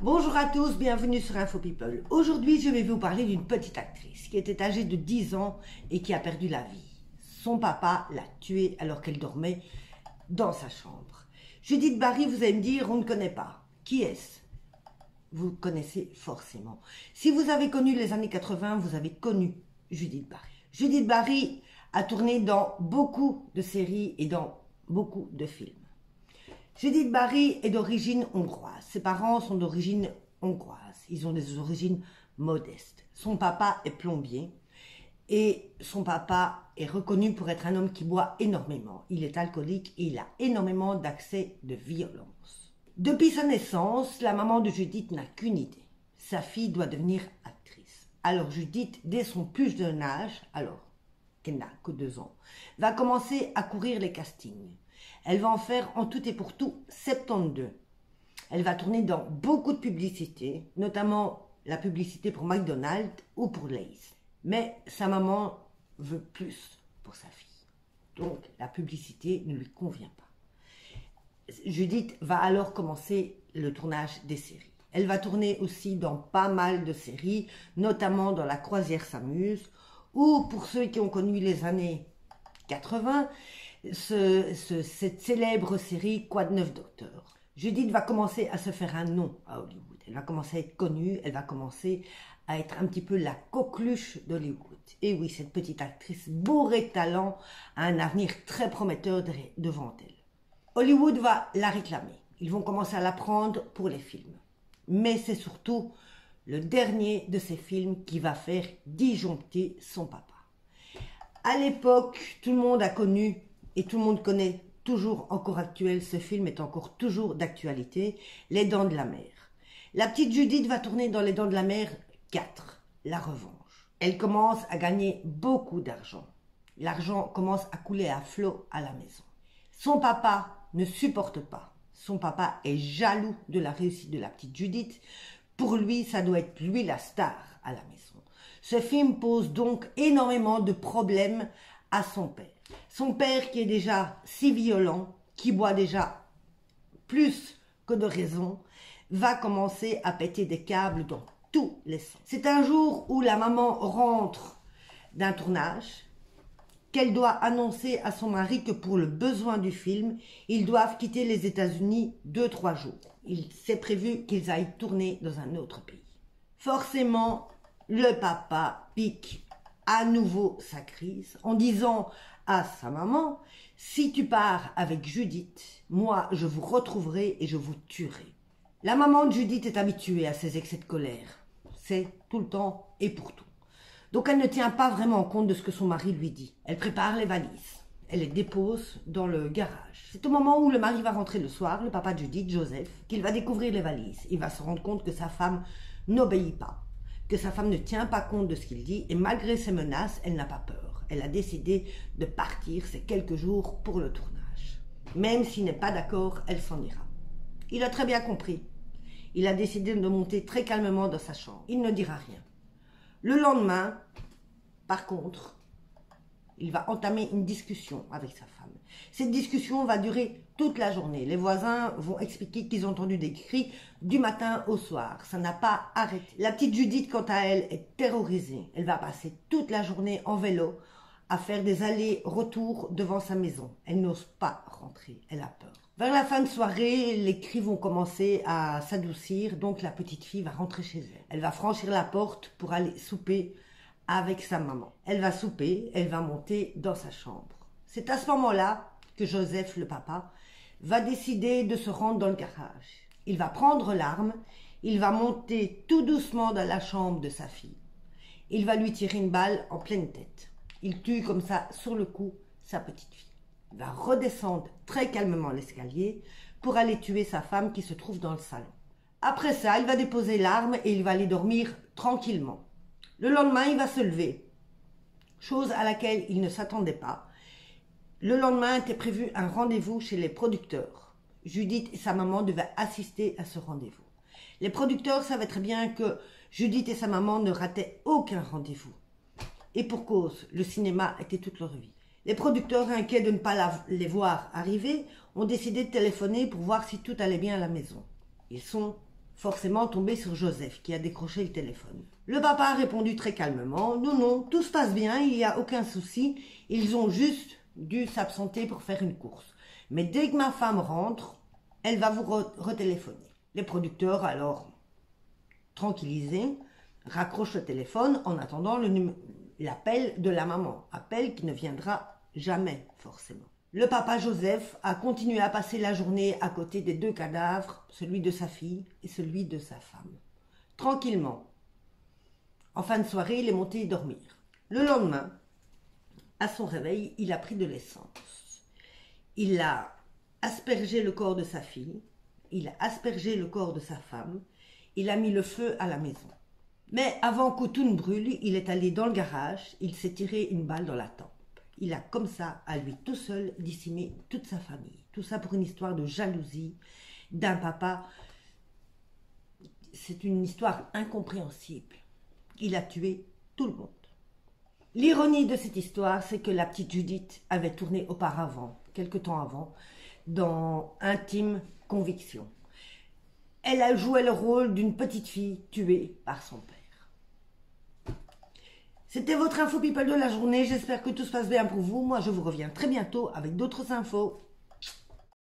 Bonjour à tous, bienvenue sur Info People. Aujourd'hui, je vais vous parler d'une petite actrice qui était âgée de 10 ans et qui a perdu la vie. Son papa l'a tuée alors qu'elle dormait dans sa chambre. Judith Barry, vous allez me dire, on ne connaît pas. Qui est-ce? Vous connaissez forcément. Si vous avez connu les années 80, vous avez connu Judith Barry. Judith Barry a tourné dans beaucoup de séries et dans beaucoup de films. Judith Barry est d'origine hongroise. Ses parents sont d'origine hongroise. Ils ont des origines modestes. Son papa est plombier et son papa est reconnu pour être un homme qui boit énormément. Il est alcoolique et il a énormément d'accès de violence. Depuis sa naissance, la maman de Judith n'a qu'une idée. Sa fille doit devenir actrice. Alors Judith, dès son plus jeune âge, alors qu'elle n'a que 2 ans, va commencer à courir les castings. Elle va en faire en tout et pour tout 72. Elle va tourner dans beaucoup de publicités, notamment la publicité pour McDonald's ou pour Lay's. Mais sa maman veut plus pour sa fille. Donc la publicité ne lui convient pas. Judith va alors commencer le tournage des séries. Elle va tourner aussi dans pas mal de séries, notamment dans La Croisière s'amuse, ou pour ceux qui ont connu les années 80, cette célèbre série Quoi de neuf docteur. Judith va commencer à se faire un nom à Hollywood. Elle va commencer à être connue, elle va commencer à être un petit peu la coqueluche d'Hollywood. Et oui, cette petite actrice bourrée de talent a un avenir très prometteur devant elle. Hollywood va la réclamer. Ils vont commencer à la prendre pour les films. Mais c'est surtout le dernier de ces films qui va faire disjoncter son papa. À l'époque, tout le monde a connu et tout le monde connaît toujours encore actuel, ce film est encore toujours d'actualité, Les Dents de la Mer. La petite Judith va tourner dans Les Dents de la Mer 4, La Revanche. Elle commence à gagner beaucoup d'argent. L'argent commence à couler à flot à la maison. Son papa ne supporte pas. Son papa est jaloux de la réussite de la petite Judith. Pour lui, ça doit être lui la star à la maison. Ce film pose donc énormément de problèmes à son père. Son père qui est déjà si violent, qui boit déjà plus que de raison, va commencer à péter des câbles dans tous les sens. C'est un jour où la maman rentre d'un tournage, qu'elle doit annoncer à son mari que pour le besoin du film, ils doivent quitter les États-Unis 2-3 jours. Il s'est prévu qu'ils aillent tourner dans un autre pays. Forcément, le papa pique à nouveau sa crise en disant à sa maman, si tu pars avec Judith, moi je vous retrouverai et je vous tuerai. La maman de Judith est habituée à ces excès de colère. C'est tout le temps et pour tout. Donc elle ne tient pas vraiment compte de ce que son mari lui dit. Elle prépare les valises. Elle les dépose dans le garage. C'est au moment où le mari va rentrer le soir, le papa de Judith, Joseph, qu'il va découvrir les valises. Il va se rendre compte que sa femme n'obéit pas, que sa femme ne tient pas compte de ce qu'il dit et malgré ses menaces, elle n'a pas peur. Elle a décidé de partir ces quelques jours pour le tournage. Même s'il n'est pas d'accord, elle s'en ira. Il a très bien compris. Il a décidé de monter très calmement dans sa chambre. Il ne dira rien. Le lendemain, par contre, il va entamer une discussion avec sa femme. Cette discussion va durer toute la journée. Les voisins vont expliquer qu'ils ont entendu des cris du matin au soir. Ça n'a pas arrêté. La petite Judith, quant à elle, est terrorisée. Elle va passer toute la journée en vélo à faire des allers-retours devant sa maison. Elle n'ose pas rentrer. Elle a peur. Vers la fin de soirée, les cris vont commencer à s'adoucir. Donc la petite fille va rentrer chez elle. Elle va franchir la porte pour aller souper avec sa maman. Elle va souper, elle va monter dans sa chambre. C'est à ce moment-là que Joseph, le papa, va décider de se rendre dans le garage. Il va prendre l'arme, il va monter tout doucement dans la chambre de sa fille. Il va lui tirer une balle en pleine tête. Il tue comme ça, sur le coup, sa petite fille. Il va redescendre très calmement l'escalier pour aller tuer sa femme qui se trouve dans le salon. Après ça, il va déposer l'arme et il va aller dormir tranquillement. Le lendemain, il va se lever, chose à laquelle il ne s'attendait pas. Le lendemain était prévu un rendez-vous chez les producteurs. Judith et sa maman devaient assister à ce rendez-vous. Les producteurs savaient très bien que Judith et sa maman ne rataient aucun rendez-vous. Et pour cause, le cinéma était toute leur vie. Les producteurs, inquiets de ne pas les voir arriver, ont décidé de téléphoner pour voir si tout allait bien à la maison. Ils sont forcément tombé sur Joseph qui a décroché le téléphone. Le papa a répondu très calmement, non, non, tout se passe bien, il n'y a aucun souci, ils ont juste dû s'absenter pour faire une course. Mais dès que ma femme rentre, elle va vous retéléphoner. Les producteurs, alors, tranquillisés, raccrochent le téléphone en attendant l'appel de la maman, appel qui ne viendra jamais forcément. Le papa Joseph a continué à passer la journée à côté des 2 cadavres, celui de sa fille et celui de sa femme. Tranquillement. En fin de soirée, il est monté dormir. Le lendemain, à son réveil, il a pris de l'essence. Il a aspergé le corps de sa fille, il a aspergé le corps de sa femme, il a mis le feu à la maison. Mais avant que tout ne brûle, il est allé dans le garage, il s'est tiré une balle dans la tempe. Il a comme ça, à lui tout seul, décimé toute sa famille. Tout ça pour une histoire de jalousie d'un papa. C'est une histoire incompréhensible. Il a tué tout le monde. L'ironie de cette histoire, c'est que la petite Judith avait tourné auparavant, quelque temps avant, dans Intime Conviction. Elle a joué le rôle d'une petite fille tuée par son père. C'était votre info people de la journée. J'espère que tout se passe bien pour vous. Moi, je vous reviens très bientôt avec d'autres infos.